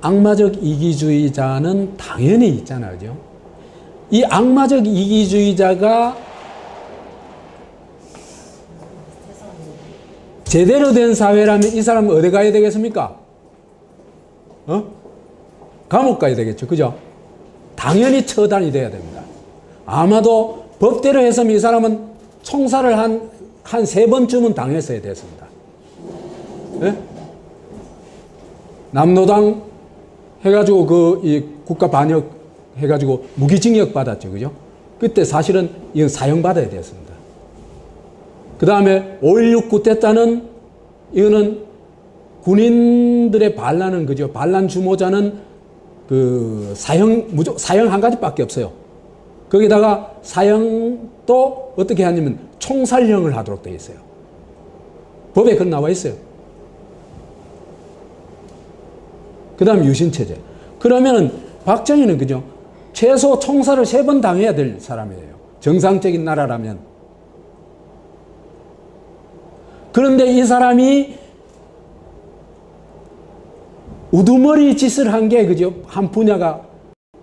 악마적 이기주의자는 당연히 있잖아요. 그죠? 이 악마적 이기주의자가 제대로 된 사회라면 이 사람은 어디 가야 되겠습니까? 감옥 가야 되겠죠. 그죠? 당연히 처단이 돼야 됩니다. 아마도 법대로 했으면 이 사람은 총살을 한 3번쯤은 당했어야 됐습니다. 네? 남노당 해가지고 이 국가 반역 해가지고 무기징역 받았죠. 그죠? 그때 사실은 이건 사형받아야 됐습니다. 그 다음에 5.16 쿠데타는 이거는 군인들의 반란은 그죠? 반란 주모자는 사형 한 가지밖에 없어요. 거기다가 사형도 어떻게 하냐면 총살형을 하도록 되어 있어요. 법에 그건 나와 있어요. 그 다음에 유신체제. 그러면은 박정희는 그죠? 최소 총살을 3번 당해야 될 사람이에요. 정상적인 나라라면. 그런데 이 사람이 우두머리 짓을 한 게 그죠? 한 분야가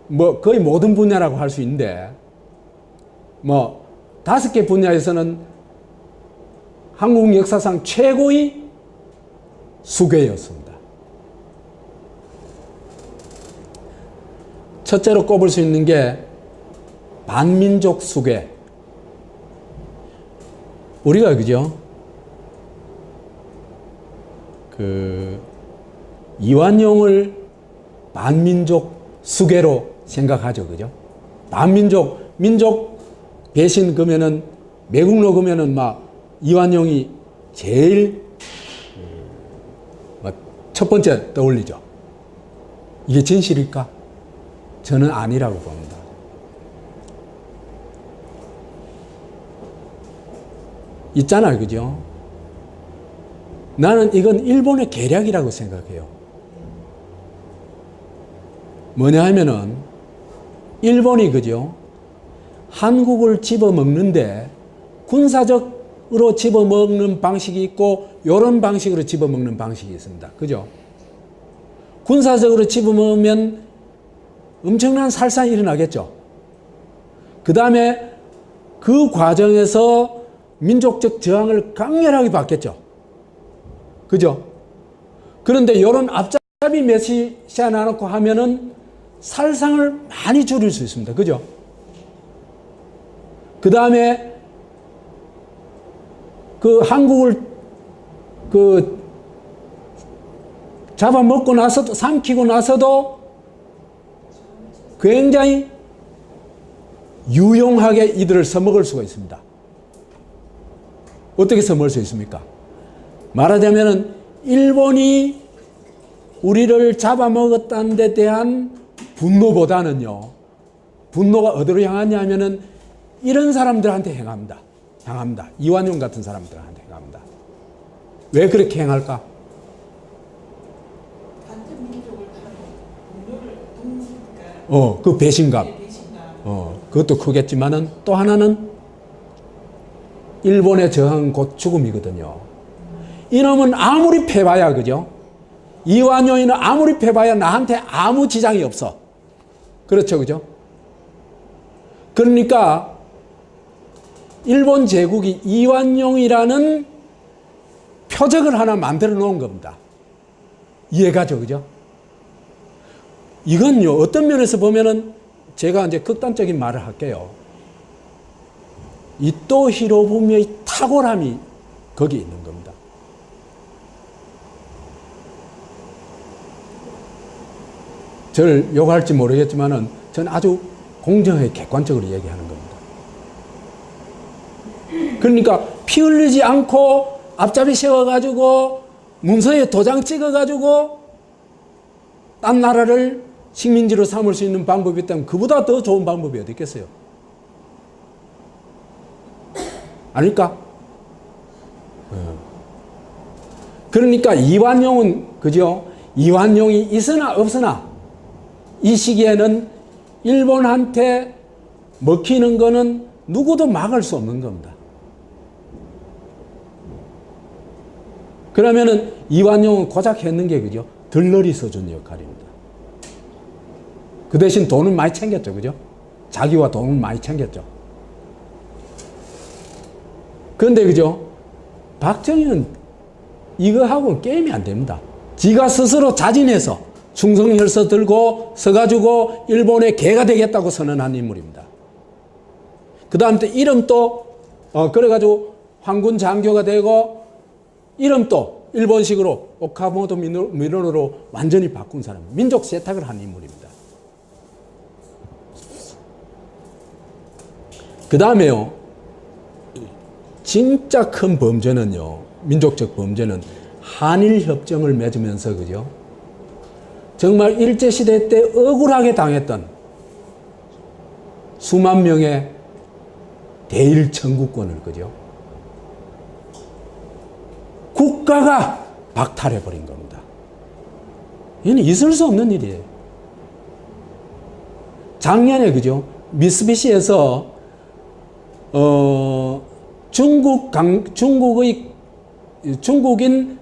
뭐 거의 모든 분야라고 할 수 있는데 뭐 5개 분야에서는 한국 역사상 최고의 수괴였습니다. 첫째로 꼽을 수 있는 게 반민족 수괴. 우리가 그죠? 이완용을 반민족 수괴로 생각하죠. 그죠? 민족 배신 그러면은 매국노 그러면은 막 이완용이 제일 첫 번째 떠올리죠. 이게 진실일까? 저는 아니라고 봅니다. 있잖아요. 그죠? 나는 이건 일본의 계략이라고 생각해요. 뭐냐 하면은 일본이 그죠? 한국을 집어먹는데 군사적으로 집어먹는 방식이 있고 이런 방식으로 집어먹는 방식이 있습니다. 그죠? 군사적으로 집어먹으면 엄청난 살상이 일어나겠죠. 그 다음에 그 과정에서 민족적 저항을 강렬하게 받겠죠. 그죠? 그런데 이런 앞잡이 메시지 하나 놓고 하면은 살상을 많이 줄일 수 있습니다. 그죠? 그 다음에 한국을 잡아먹고 나서도, 삼키고 나서도 굉장히 유용하게 이들을 써먹을 수가 있습니다. 어떻게 써먹을 수 있습니까? 말하자면은 일본이 우리를 잡아먹었다는 데 대한 분노보다는요, 분노가 어디로 향하냐 하면은 이런 사람들한테 향합니다. 이완용 같은 사람들한테 향합니다. 왜 그렇게 행할까? 그 배신감. 그것도 크겠지만은 또 하나는 일본의 저항 곧 죽음이거든요. 이놈은 아무리 패봐야, 그죠? 이완용이는 아무리 패봐야 나한테 아무 지장이 없어. 그렇죠, 그죠? 그러니까 일본 제국이 이완용이라는 표적을 하나 만들어 놓은 겁니다. 이해가죠, 그죠? 이건요, 어떤 면에서 보면은 제가 이제 극단적인 말을 할게요. 이토 히로부미의 탁월함이 거기 있는 겁니다. 저를 욕할지 모르겠지만은 저는 아주 공정하게 객관적으로 얘기하는 겁니다. 그러니까 피 흘리지 않고 앞잡이 세워가지고 문서에 도장 찍어가지고 딴 나라를 식민지로 삼을 수 있는 방법이 있다면 그보다 더 좋은 방법이 어디 있겠어요? 아닐까? 그러니까 이완용은, 그죠? 이완용이 있으나 없으나 이 시기에는 일본한테 먹히는 거는 누구도 막을 수 없는 겁니다. 그러면은 이완용은 고작 했는 게, 그죠? 들러리 써준 역할입니다. 그 대신 돈은 많이 챙겼죠. 그죠? 자기와 돈은 많이 챙겼죠. 그런데 그죠? 박정희는 이거하고는 게임이 안 됩니다. 지가 스스로 자진해서 충성혈서 들고 서가지고 일본의 개가 되겠다고 선언한 인물입니다. 그 다음 또 이름도 그래가지고 황군 장교가 되고 이름도 일본식으로 오카모토 미노루로 완전히 바꾼 사람, 민족 세탁을 한 인물입니다. 그 다음에요, 진짜 큰 범죄는요, 민족적 범죄는 한일협정을 맺으면서, 그죠? 정말 일제시대 때 억울하게 당했던 수만 명의 대일 청구권을, 그죠? 국가가 박탈해버린 겁니다. 이는 있을 수 없는 일이에요. 작년에, 그죠? 미쓰비시에서, 중국인으로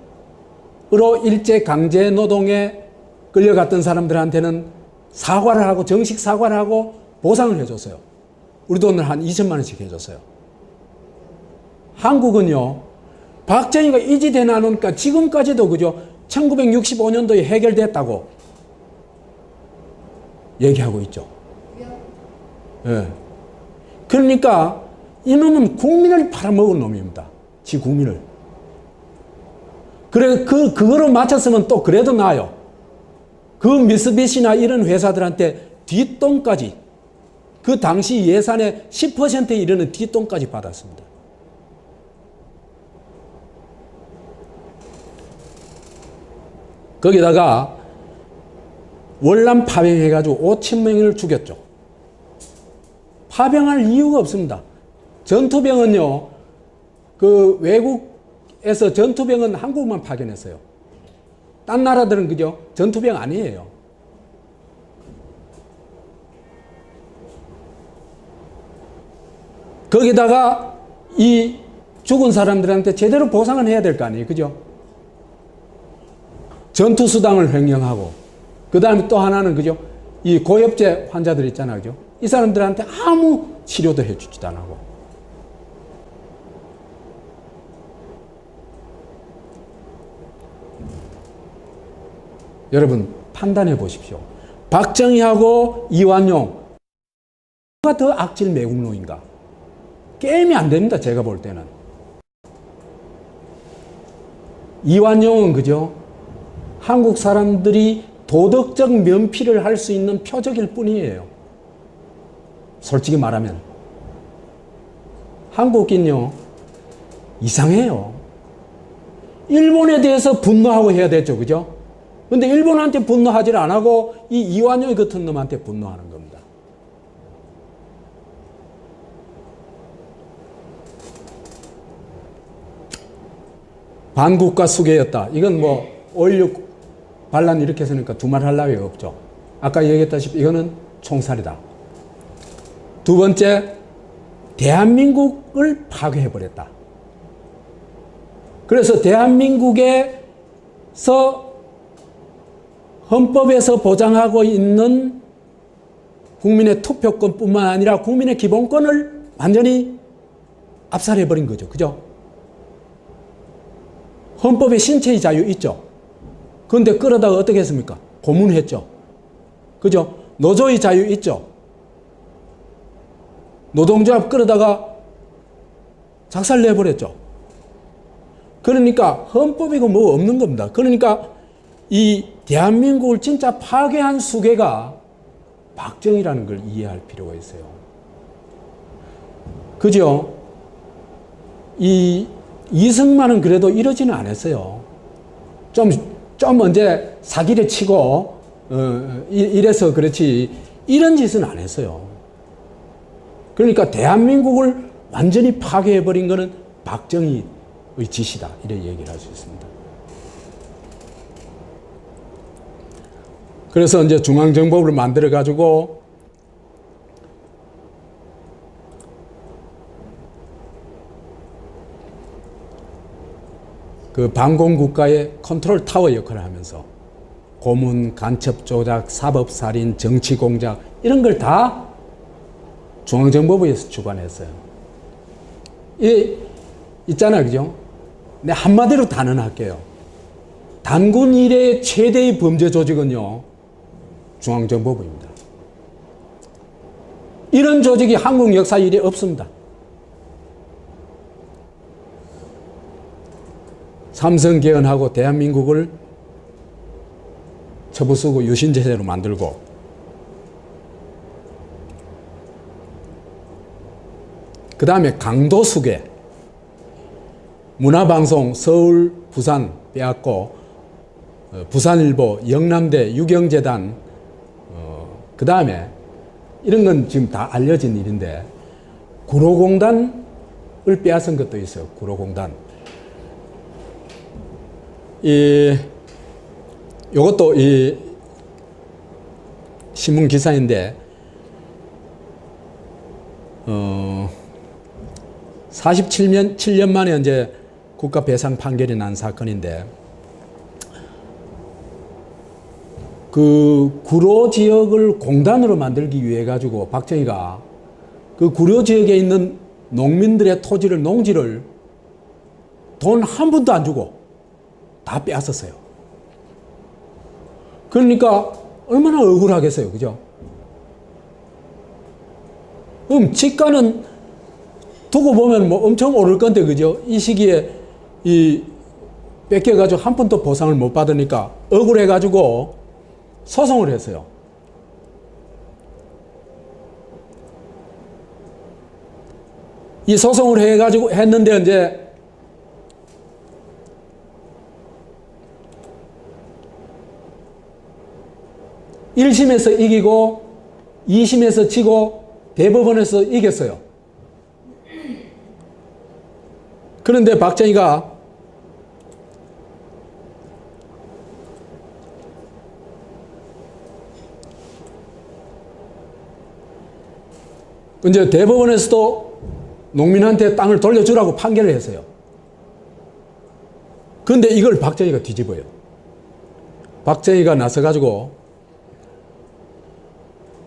일제 강제 노동에 끌려갔던 사람들한테는 사과를 하고, 정식 사과를 하고 보상을 해줬어요. 우리 돈을 한 2천만 원씩 해줬어요. 한국은요, 박정희가 이지대 나누니까 지금까지도, 그죠? 1965년도에 해결됐다고 얘기하고 있죠. 예. 그러니까 이놈은 국민을 팔아먹은 놈입니다. 지 국민을. 그래, 그거로 맞췄으면 또 그래도 나아요. 그 미쓰비시나 이런 회사들한테 뒷돈까지, 그 당시 예산의 10%에 이르는 뒷돈까지 받았습니다. 거기다가 월남 파병해가지고 5천 명을 죽였죠. 파병할 이유가 없습니다. 전투병은요, 그 외국에서 전투병은 한국만 파견했어요. 딴 나라들은, 그죠? 전투병 아니에요. 거기다가 이 죽은 사람들한테 제대로 보상을 해야 될 거 아니에요. 그죠? 전투수당을 횡령하고, 그 다음에 또 하나는, 그죠? 이 고엽제 환자들 있잖아요. 그죠? 이 사람들한테 아무 치료도 해주지도 안 하고. 여러분, 판단해 보십시오. 박정희하고 이완용, 누가 더 악질 매국노인가? 게임이 안 됩니다. 제가 볼 때는. 이완용은, 그죠? 한국 사람들이 도덕적 면피를 할 수 있는 표적일 뿐이에요. 솔직히 말하면. 한국인요, 이상해요. 일본에 대해서 분노하고 해야 되죠. 그죠? 근데 일본한테 분노하지 안 하고 이 이완용 같은 놈한테 분노하는 겁니다. 반국가 수괴였다. 이건 뭐 5.16 반란 이렇게 했으니까 두말 할 나위 없죠. 아까 얘기했다시피 이거는 총살이다. 두 번째, 대한민국을 파괴해버렸다. 그래서 대한민국에서 헌법에서 보장하고 있는 국민의 투표권뿐만 아니라 국민의 기본권을 완전히 압살해버린 거죠. 그죠? 헌법에 신체의 자유 있죠. 그런데 끌어다가 어떻게 했습니까? 고문했죠. 그죠? 노조의 자유 있죠. 노동조합 끌어다가 작살내버렸죠. 그러니까 헌법이고 뭐 없는 겁니다. 그러니까 이 대한민국을 진짜 파괴한 수괴가 박정희라는 걸 이해할 필요가 있어요. 그죠? 이 이승만은 그래도 이러지는 않았어요. 좀 언제 사기를 치고, 이래서 그렇지, 이런 짓은 안 했어요. 그러니까 대한민국을 완전히 파괴해버린 것은 박정희의 짓이다. 이런 얘기를 할 수 있습니다. 그래서 이제 중앙정보부를 만들어가지고, 그 반공국가의 컨트롤 타워 역할을 하면서 고문, 간첩 조작, 사법살인, 정치공작 이런 걸 다 중앙정보부에서 주관했어요. 있잖아요, 그죠? 내 한마디로 단언할게요. 단군 이래 최대의 범죄 조직은요, 중앙정보부입니다. 이런 조직이 한국 역사 이래 없습니다. 삼성 개헌하고 대한민국을 처부수고 유신제대로 만들고 그 다음에 강도수계 문화방송 서울, 부산 빼앗고 부산일보, 영남대, 유경재단 그 다음에 이런 건 지금 다 알려진 일인데 구로공단을 빼앗은 것도 있어요. 구로공단. 요것도 이 신문 기사인데 47년 만에 이제 국가 배상 판결이 난 사건인데 그 구로 지역을 공단으로 만들기 위해 가지고 박정희가 그 구로 지역에 있는 농민들의 토지를 농지를 돈 한 푼도 안 주고 다 빼앗았어요. 그러니까 얼마나 억울하겠어요, 그죠? 그럼 지가는 두고 보면 뭐 엄청 오를 건데, 그죠? 이 시기에 이 뺏겨가지고 한 푼도 보상을 못 받으니까 억울해가지고 소송을 했어요. 이 소송을 해가지고 했는데 이제 1심에서 이기고 2심에서 지고 대법원에서 이겼어요. 그런데 박정희가 이제 대법원에서도 농민한테 땅을 돌려주라고 판결을 했어요. 그런데 이걸 박정희가 뒤집어요. 박정희가 나서가지고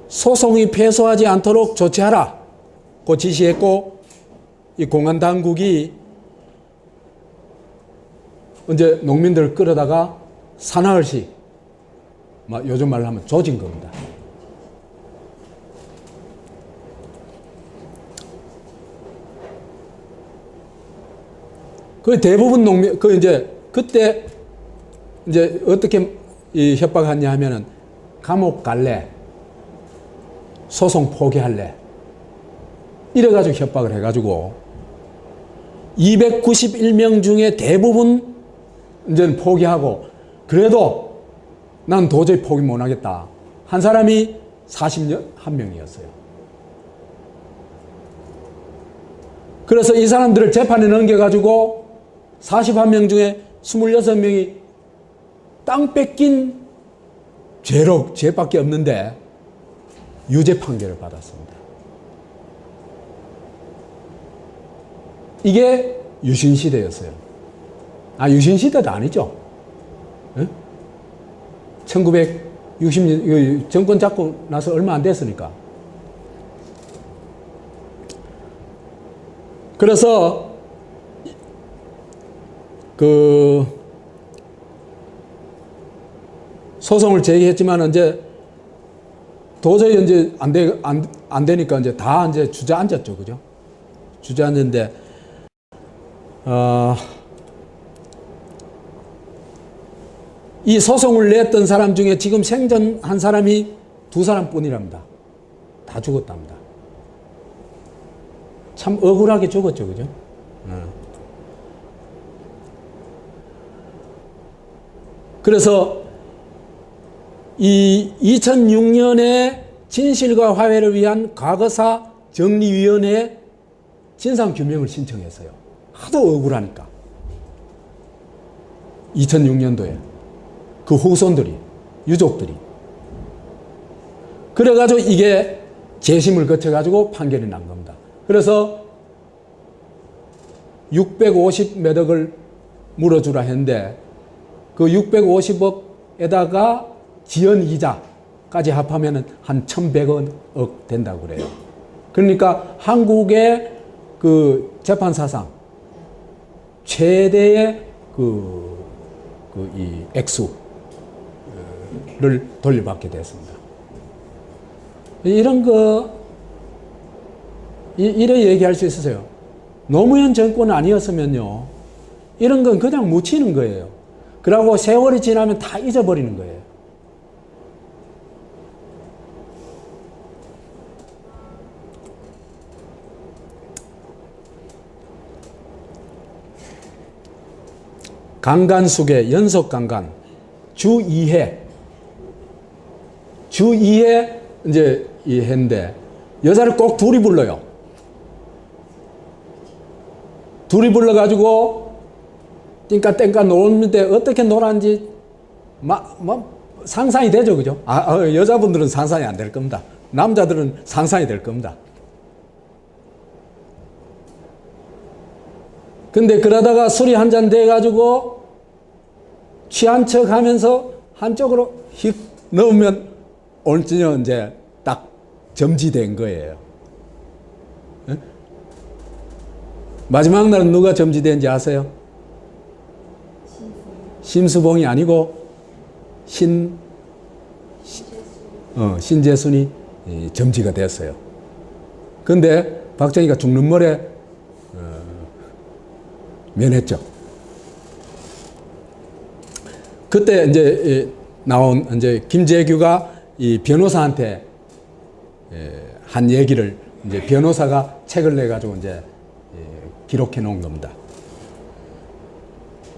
소송이 패소하지 않도록 조치하라고 지시했고, 이 공안당국이 이제 농민들을 끌어다가 산화을시, 요즘 말로 하면 조진 겁니다. 그 대부분 농민, 그때 이제 어떻게 협박하냐 하면은 감옥 갈래? 소송 포기할래? 이래가지고 협박을 해가지고 291명 중에 대부분 이제는 포기하고, 그래도 난 도저히 포기 못 하겠다 한 사람이 41명이었어요. 그래서 이 사람들을 재판에 넘겨가지고 41명 중에 26명이 땅 뺏긴 죄밖에 없는데 유죄 판결을 받았습니다. 이게 유신시대였어요. 유신시대도 아니죠. 1960년 정권 잡고 나서 얼마 안 됐으니까. 그래서 그 소송을 제기했지만 이제 도저히 이제 안 되니까 이제 다 이제 주저앉았죠, 그죠? 주저앉는데 이 소송을 냈던 사람 중에 지금 생존한 사람이 2사람뿐이랍니다. 다 죽었답니다. 참 억울하게 죽었죠, 그죠? 그래서 이 2006년에 진실과 화해를 위한 과거사 정리위원회에 진상규명을 신청했어요. 하도 억울하니까. 2006년도에 그 후손들이, 유족들이. 그래가지고 이게 재심을 거쳐가지고 판결이 난 겁니다. 그래서 650몇 억을 물어주라 했는데 그 650억에 에다가 지연 이자까지 합하면 한 1,100억 된다고 그래요. 그러니까 한국의 그 재판 사상 최대의 이 액수를 돌려받게 됐습니다. 이런 이래 얘기할 수 있었어요. 노무현 정권 아니었으면요, 이런 건 그냥 묻히는 거예요. 그러고 세월이 지나면 다 잊어버리는 거예요. 강간수계, 연속강간, 주 2회. 주 2회, 이제 이 해인데, 여자를 꼭 둘이 불러요. 둘이 불러가지고, 띵까띵까 노는데 어떻게 놀았는지, 상상이 되죠, 그죠? 여자분들은 상상이 안 될 겁니다. 남자들은 상상이 될 겁니다. 근데 그러다가 술이 한 잔 돼가지고 취한 척 하면서 한쪽으로 휙 넣으면 오늘 저녁 이제 딱 점지된 거예요. 에? 마지막 날은 누가 점지된지 아세요? 심수봉이 아니고 신재순이 점지가 됐어요. 근데 박정희가 죽는 모레 면했죠. 그때 이제 나온 이제 김재규가 이 변호사한테 한 얘기를 이제 변호사가 책을 내 가지고 이제 기록해 놓은 겁니다.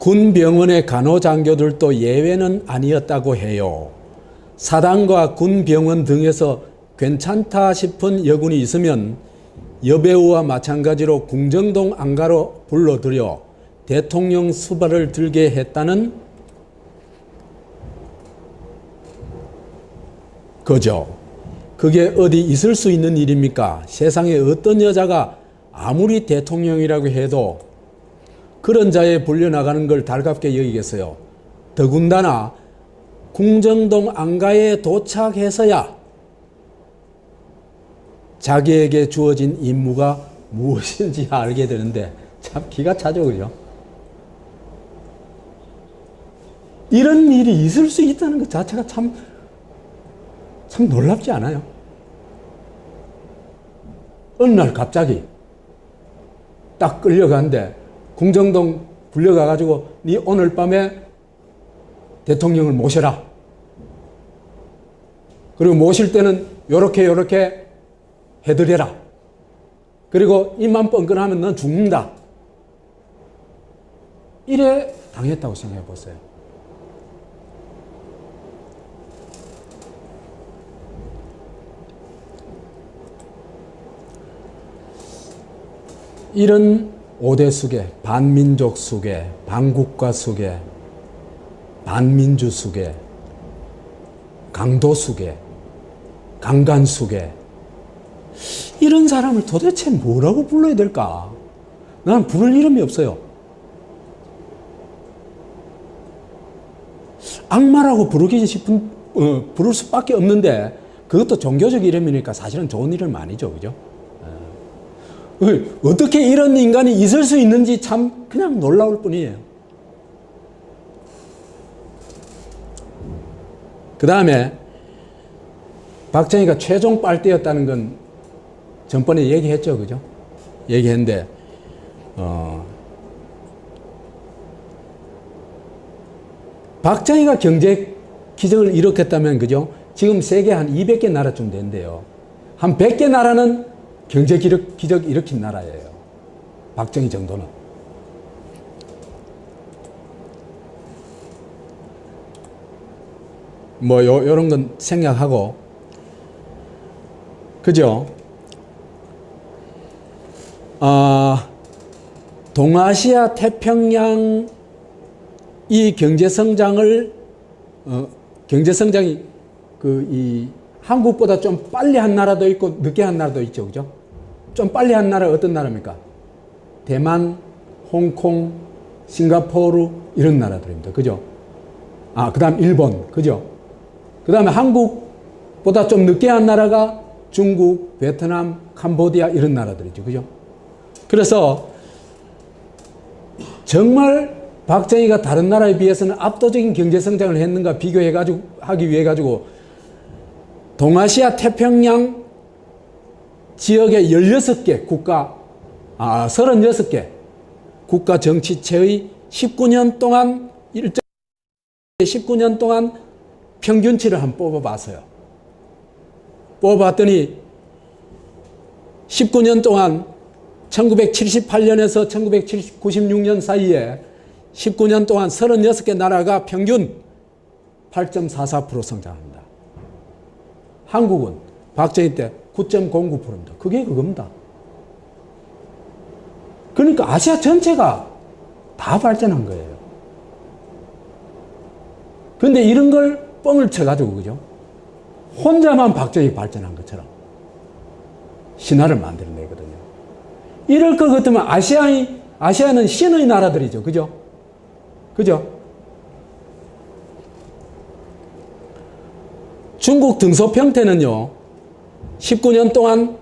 군 병원의 간호장교들도 예외는 아니었다고 해요. 사단과 군 병원 등에서 괜찮다 싶은 여군이 있으면 여배우와 마찬가지로 궁정동 안가로 불러들여 대통령 수발을 들게 했다는 거죠. 그게 어디 있을 수 있는 일입니까? 세상에 어떤 여자가 아무리 대통령이라고 해도 그런 자에 불려나가는 걸 달갑게 여기겠어요. 더군다나 궁정동 안가에 도착해서야 자기에게 주어진 임무가 무엇인지 알게 되는데 참 기가 차죠, 그죠? 이런 일이 있을 수 있다는 것 자체가 참 놀랍지 않아요? 어느 날 갑자기 딱 끌려가는데 궁정동 불려가가지고 네 오늘 밤에 대통령을 모셔라. 그리고 모실 때는 요렇게 해드려라. 그리고 입만 뻥끗하면 넌 죽는다. 이래 당했다고 생각해 보세요. 이런 5대 수계, 반민족 수계, 반국가 수계, 반민주 수계, 강도 수계, 강간 수계, 이런 사람을 도대체 뭐라고 불러야 될까? 나는 부를 이름이 없어요. 악마라고 부르기 싶은, 부를 수밖에 없는데, 그것도 종교적 이름이니까 사실은 좋은 이름 아니죠, 그죠? 어떻게 이런 인간이 있을 수 있는지 참 그냥 놀라울 뿐이에요. 그 다음에 박정희가 최종 빨대였다는 건 전번에 얘기했죠, 그죠? 얘기했는데, 박정희가 경제 기적을 일으켰다면, 그죠? 지금 세계 한 200개 나라쯤 된대요. 한 100개 나라는 경제 기적 일으킨 나라예요. 박정희 정도는. 뭐, 요런 건 생략하고, 그죠? 동아시아 태평양 이 경제성장이 이 한국보다 좀 빨리 한 나라도 있고 늦게 한 나라도 있죠, 그죠? 좀 빨리 한 나라 어떤 나라입니까? 대만, 홍콩, 싱가포르 이런 나라들입니다, 그죠? 그 다음 일본, 그죠? 그 다음에 한국보다 좀 늦게 한 나라가 중국, 베트남, 캄보디아 이런 나라들이죠. 그죠? 그래서 정말 박정희가 다른 나라에 비해서는 압도적인 경제 성장을 했는가 비교해가지고 하기 위해 가지고 동아시아 태평양 지역의 16개 국가, 36개 국가 정치체의 19년 동안 19년 동안 평균치를 한번 뽑아봤어요. 뽑아봤더니 19년 동안 1978년에서 1996년 사이에 19년 동안 36개 나라가 평균 8.44% 성장합니다. 한국은 박정희 때 9.09%입니다. 그게 그겁니다. 그러니까 아시아 전체가 다 발전한 거예요. 근데 이런 걸 뻥을 쳐가지고, 그죠? 혼자만 박정희 발전한 것처럼 신화를 만들어내거든요. 이럴 것 같으면 아시아는 신의 나라들이죠. 그죠? 그죠? 중국 등소평태는요, 19년 동안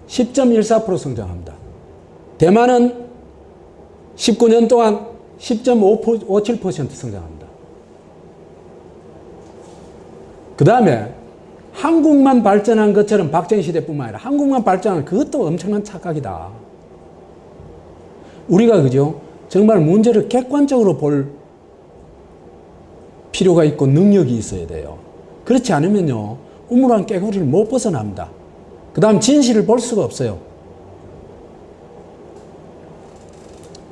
10.14% 성장합니다. 대만은 19년 동안 10.57% 성장합니다. 그 다음에 한국만 발전한 것처럼 박정희 시대뿐만 아니라 한국만 발전한 그것도 엄청난 착각이다. 우리가 그죠? 정말 문제를 객관적으로 볼 필요가 있고 능력이 있어야 돼요. 그렇지 않으면요, 우물안 깨구리를 못 벗어납니다. 그 다음 진실을 볼 수가 없어요.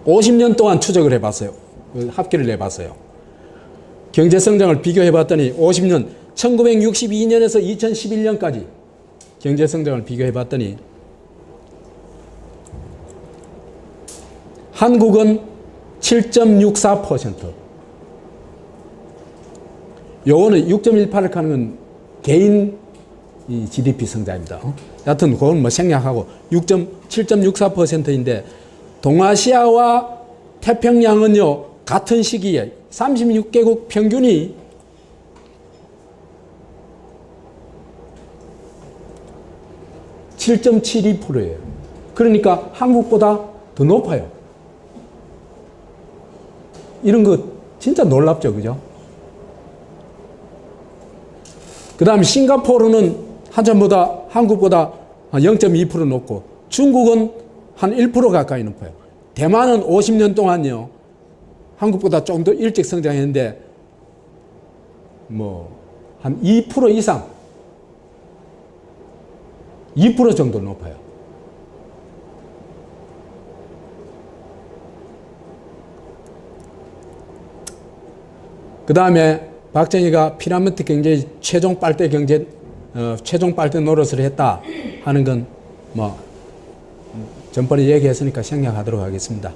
50년 동안 추적을 해봤어요. 합계를 내봤어요. 경제성장을 비교해봤더니 50년, 1962년에서 2011년까지 경제성장을 비교해봤더니 한국은 7.64%. 요거는 6.18을 하는 건 개인 GDP 성장입니다. 여하튼 그건 뭐 생략하고 7.64%인데 동아시아와 태평양은요, 같은 시기에 36개국 평균이 7.72%예요. 그러니까 한국보다 더 높아요. 이런 거 진짜 놀랍죠, 그죠? 그 다음에 싱가포르는 한참보다 한국보다 한 0.2% 높고 중국은 한 1% 가까이 높아요. 대만은 50년 동안요, 한국보다 좀 더 일찍 성장했는데 뭐 한 2% 이상, 2% 정도 높아요. 그 다음에 박정희가 피라미드 경제의 최종 빨대 경제, 최종 빨대 노릇을 했다 하는 건 뭐 전번에 얘기했으니까 생략하도록 하겠습니다.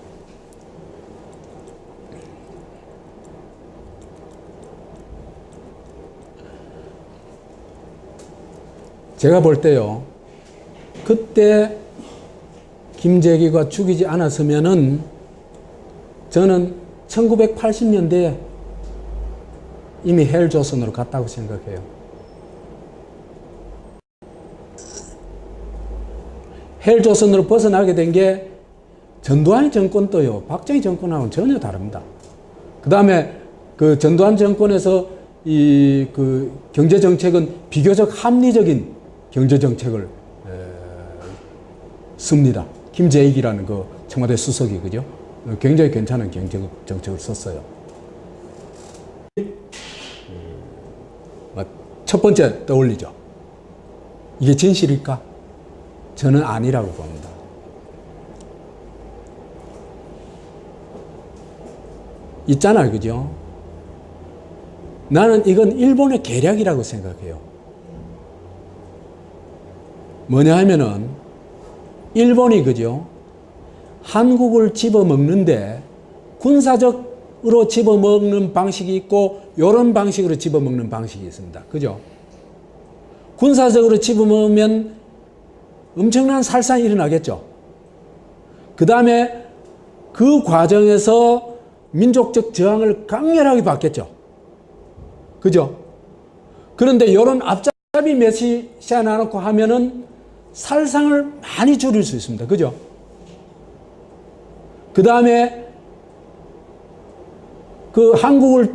제가 볼 때요, 그때 김재기가 죽이지 않았으면은 저는 1980년대에 이미 헬조선으로 갔다고 생각해요. 헬조선으로 벗어나게 된 게 전두환 정권도요, 박정희 정권하고는 전혀 다릅니다. 그 다음에 그 전두환 정권에서 그 경제정책은 비교적 합리적인 경제정책을 씁니다. 김재익이라는 그 청와대 수석이, 그죠? 굉장히 괜찮은 경제정책을 썼어요. 첫 번째 떠올리죠. 이게 진실일까? 저는 아니라고 봅니다. 있잖아요, 그죠? 나는 이건 일본의 계략이라고 생각해요. 뭐냐 하면은 일본이, 그죠? 한국을 집어먹는데 군사적으로 집어먹는 방식이 있고 이런 방식으로 집어먹는 방식이 있습니다. 그죠? 군사적으로 집어먹으면 엄청난 살상이 일어나겠죠. 그 다음에 그 과정에서 민족적 저항을 강렬하게 받겠죠. 그죠? 그런데 이런 앞잡이 메시아 놔놓고 하면은 살상을 많이 줄일 수 있습니다. 그죠? 그 다음에 그 한국을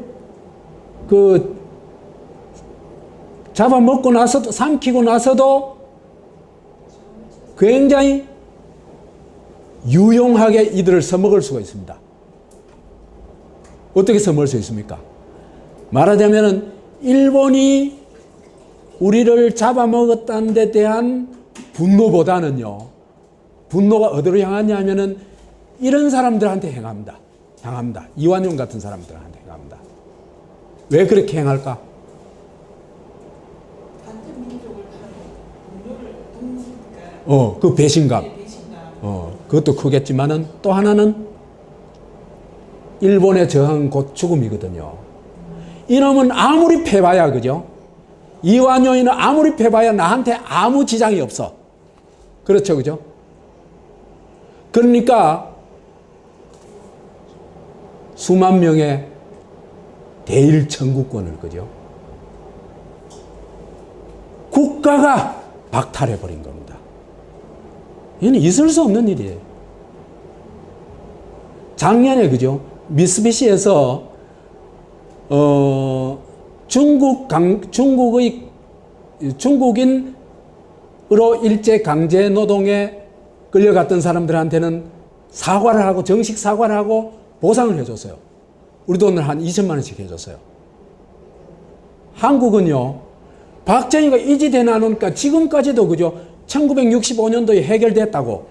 잡아먹고 나서도, 삼키고 나서도 굉장히 유용하게 이들을 써먹을 수가 있습니다. 어떻게 써먹을 수 있습니까? 말하자면은 일본이 우리를 잡아먹었다는 데 대한 분노보다는요, 분노가 어디로 향하냐면은 이런 사람들한테 향합니다. 이완용 같은 사람들한테 행합니다. 왜 그렇게 행할까? 그 배신감. 그것도 크겠지만은 또 하나는 일본의 저항 곧 죽음이거든요. 이놈은 아무리 패봐야, 그죠? 이완용이는 아무리 패봐야 나한테 아무 지장이 없어. 그렇죠, 그죠? 그러니까 수만 명의 대일 청구권을, 그죠? 국가가 박탈해버린 겁니다. 이는 있을 수 없는 일이에요. 작년에, 그죠? 미쓰비시에서 중국인으로 일제 강제 노동에 끌려갔던 사람들한테는 사과를 하고, 정식 사과를 하고 보상을 해줬어요. 우리 돈을 한 2천만 원씩 해줬어요. 한국은요, 박정희가 이지대 나누니까 지금까지도, 그죠? 1965년도에 해결됐다고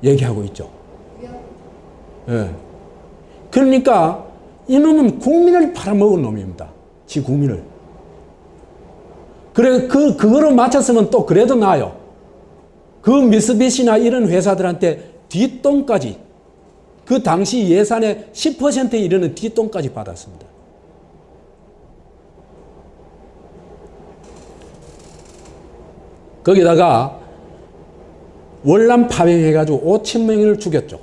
얘기하고 있죠. 예. 그러니까 이놈은 국민을 팔아먹은 놈입니다. 지 국민을. 그래, 그거로 맞췄으면 또 그래도 나아요. 그 미쓰비시나 이런 회사들한테 뒷돈까지, 그 당시 예산의 10%에 이르는 뒷돈까지 받았습니다. 거기다가 월남 파병해가지고 5천 명을 죽였죠.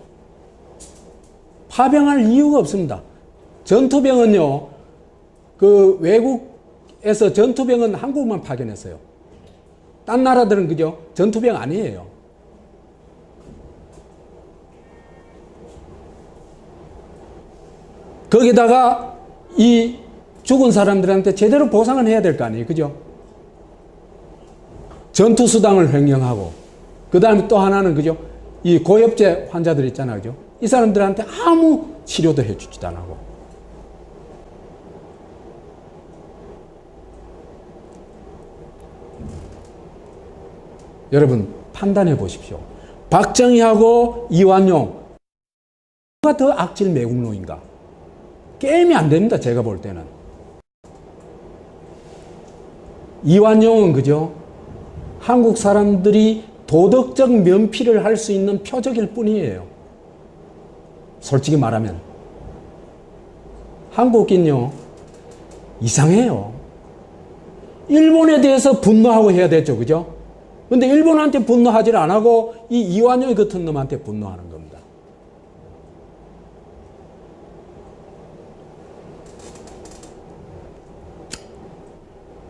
파병할 이유가 없습니다. 전투병은요, 그 외국에서 전투병은 한국만 파견했어요. 딴 나라들은, 그죠? 전투병 아니에요. 거기다가 이 죽은 사람들한테 제대로 보상을 해야 될 거 아니에요. 그죠? 전투수당을 횡령하고, 그 다음에 또 하나는, 그죠? 이 고엽제 환자들 있잖아요. 그죠? 이 사람들한테 아무 치료도 해주지도 안 하고. 여러분, 판단해 보십시오. 박정희하고 이완용, 누가 더 악질 매국노인가? 게임이 안 됩니다. 제가 볼 때는. 이완용은, 그죠? 한국 사람들이 도덕적 면피를 할 수 있는 표적일 뿐이에요. 솔직히 말하면. 한국인요, 이상해요. 일본에 대해서 분노하고 해야 되죠. 그죠? 근데 일본한테 분노하지 안 하고 이 이완용 같은 놈한테 분노하는 겁니다.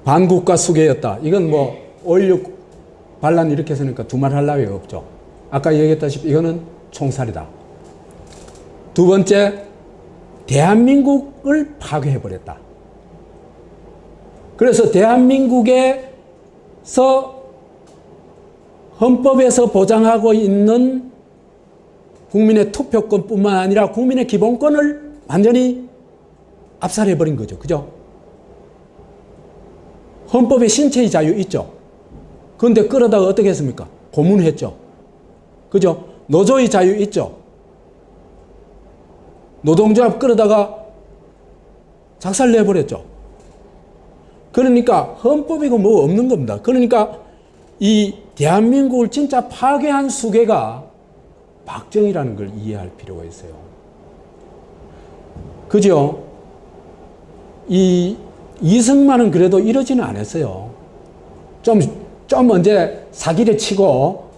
반국가 수괴였다. 이건 뭐 5.16 반란 이렇게 했으니까 두말 할 나위 없죠. 아까 얘기했다시피 이거는 총살이다. 두 번째, 대한민국을 파괴해버렸다. 그래서 대한민국에서 헌법에서 보장하고 있는 국민의 투표권뿐만 아니라 국민의 기본권을 완전히 압살해버린 거죠. 그죠? 헌법에 신체의 자유 있죠. 그런데 끌어다가 어떻게 했습니까? 고문했죠. 그죠? 노조의 자유 있죠. 노동조합 끌어다가 작살내버렸죠. 그러니까 헌법이고 뭐 없는 겁니다. 그러니까 이 대한민국을 진짜 파괴한 수괴가 박정희라는 걸 이해할 필요가 있어요. 그죠? 이승만은 그래도 이러지는 않았어요. 좀 언제 사기를 치고,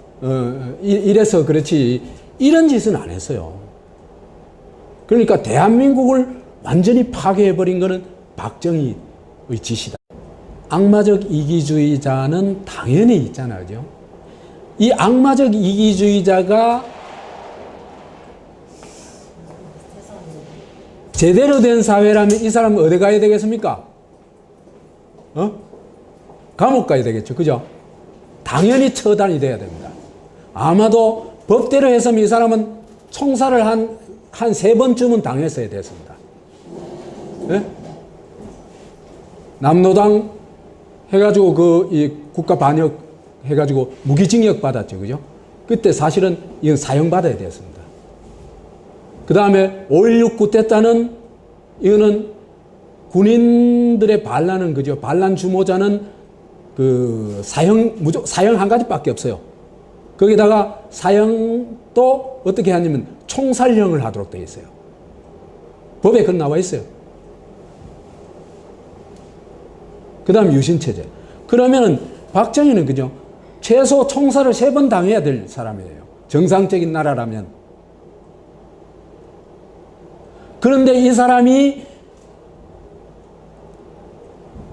이래서 그렇지, 이런 짓은 안 했어요. 그러니까 대한민국을 완전히 파괴해버린 것은 박정희의 짓이다. 악마적 이기주의자는 당연히 있잖아요. 그죠? 이 악마적 이기주의자가 제대로 된 사회라면 이 사람은 어디 가야 되겠습니까? 감옥 가야 되겠죠. 그죠? 당연히 처단이 돼야 됩니다. 아마도 법대로 했으면 이 사람은 총살을 한 3번쯤은 당했어야 됐습니다. 네? 남노당 해가지고 이 국가 반역 해가지고 무기징역 받았죠. 그죠? 그때 사실은 이건 사형받아야 됐습니다. 그 다음에 5.16 쿠데타는 이거는 군인들의 반란은 그죠? 반란 주모자는 사형 한 가지밖에 없어요. 거기다가 사형도 어떻게 하냐면 총살형을 하도록 되어 있어요. 법에 그건 나와 있어요. 그 다음 유신체제. 그러면은 박정희는 그죠? 최소 총살을 3번 당해야 될 사람이에요. 정상적인 나라라면. 그런데 이 사람이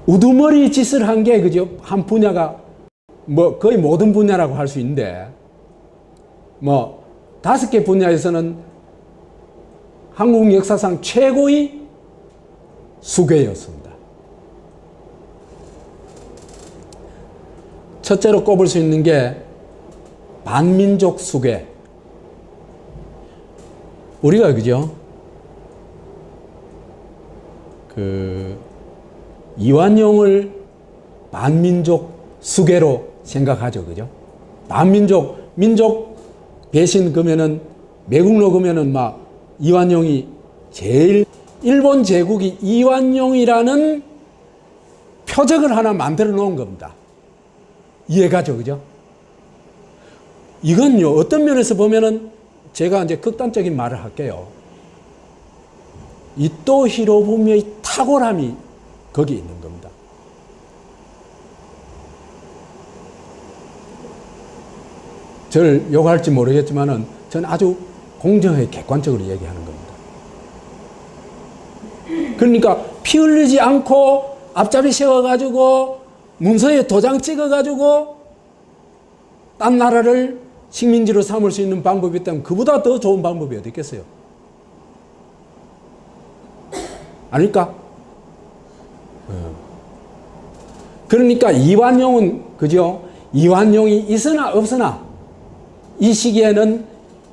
우두머리 짓을 한 게 그죠? 한 분야가 뭐 거의 모든 분야라고 할 수 있는데 뭐 5개 분야에서는 한국 역사상 최고의 수괴였습니다. 첫째로 꼽을 수 있는 게 반민족 수괴. 우리가 그죠? 이완용을 반민족 수괴로 생각하죠. 그죠? 민족 배신 그러면은 매국노 그러면은 막 이완용이 제일 일본 제국이 이완용이라는 표적을 하나 만들어 놓은 겁니다. 이해가죠? 그죠? 이건요, 어떤 면에서 보면은 제가 이제 극단적인 말을 할게요. 이토 히로부미의 탁월함이 거기 있는 겁니다. 저를 욕할지 모르겠지만은 저는 아주 공정하게 객관적으로 얘기하는 겁니다. 그러니까 피 흘리지 않고 앞잡이 세워가지고 문서에 도장 찍어가지고 딴 나라를 식민지로 삼을 수 있는 방법이 있다면 그보다 더 좋은 방법이 어디 있겠어요? 아닐까? 그러니까 이완용은 그죠? 이완용이 있으나 없으나 이 시기에는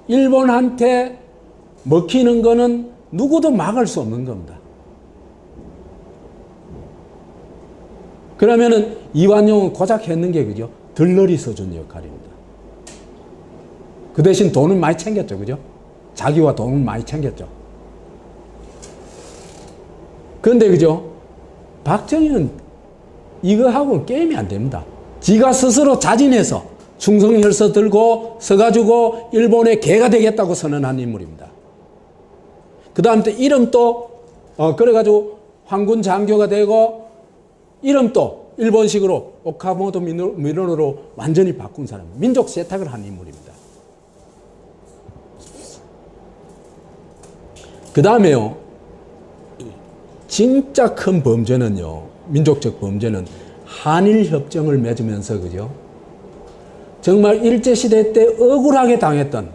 일본한테 먹히는 거는 누구도 막을 수 없는 겁니다. 그러면은 이완용은 고작 했는 게 그죠? 들러리 써준 역할입니다. 그 대신 돈은 많이 챙겼죠. 그죠? 자기와 돈은 많이 챙겼죠. 그런데 그죠? 박정희는 이거하고는 게임이 안 됩니다. 지가 스스로 자진해서 충성혈서 들고 서가지고 일본의 개가 되겠다고 선언한 인물입니다. 그 다음 또 이름도 그래가지고 황군 장교가 되고 이름도 일본식으로 오카모토 미노루로 완전히 바꾼 사람, 민족 세탁을 한 인물입니다. 그 다음에요, 진짜 큰 범죄는요, 민족적 범죄는 한일협정을 맺으면서 그죠? 정말 일제시대 때 억울하게 당했던